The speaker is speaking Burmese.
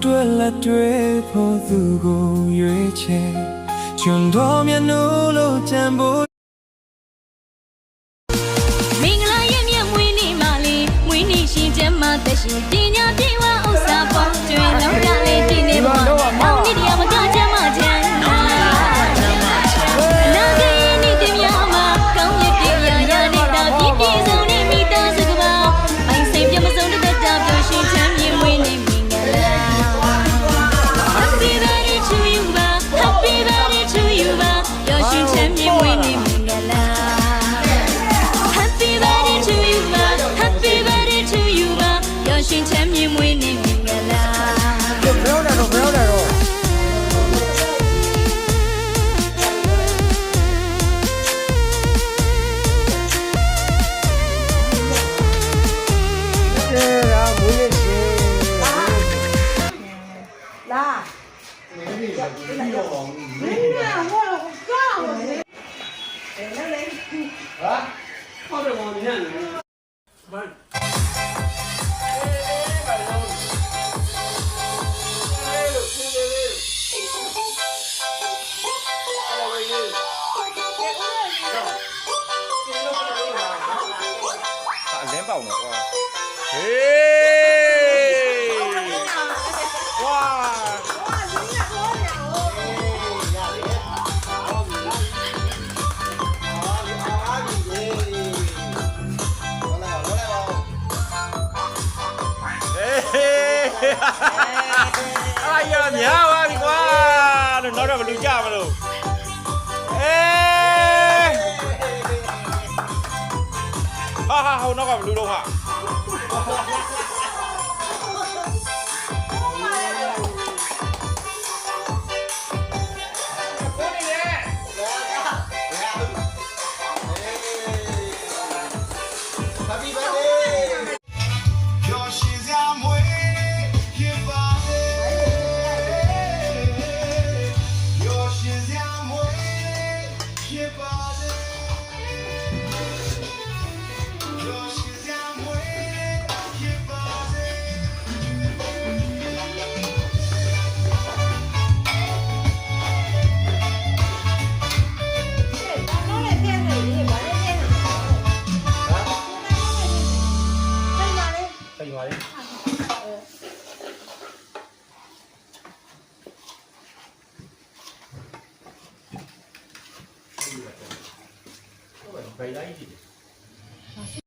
တွဲလက်တွဲဖို့သူကိုရွေးချယ်ကျွန်တော်မျက်နှာလို့ကြံဖို့မင်္ဂလာရဲ့မြတ်မွေးနေ့မှာလေမွေးနေ့ရှင်ကျမ်းမာသက်ရှင်ပညာပြေဝဥစ္စာပေါ်ကျွေးလုံးရလေတည်နေပါနောက်နေ့တရားမကကျမ်းမာချမ်းနာနာကေနေ့တည်းများမှာကောင်းရည်ပြရနေတာပြည့်ပြည့်စုံနေမိသားစုကပါအိုင်စိတ်ပြမစုံတဲ့တာပြောရှင်ချမ်းမြေမွေးနေ့မင်္ဂလာ Happy birthday to you ပါ Happy birthday to you ပါပြောရှင်ချမ်းမြေမွေးနေ့မင်္ဂလာHappy birthday to you ပါ Happy birthday to you ပါပြောရှင်ချမ်းမြေမွေးနေ့မင်္ဂလာဘယ်တော့ဘယ်တော့လင်းပေါက်နော်ကွာဟေးဝါအားရညာပါဒီကွာလို့တော့ဘယ်လိုကြမလို့ဟာဟိုနောက်ကဘယ်လိုလုပ်ဟာ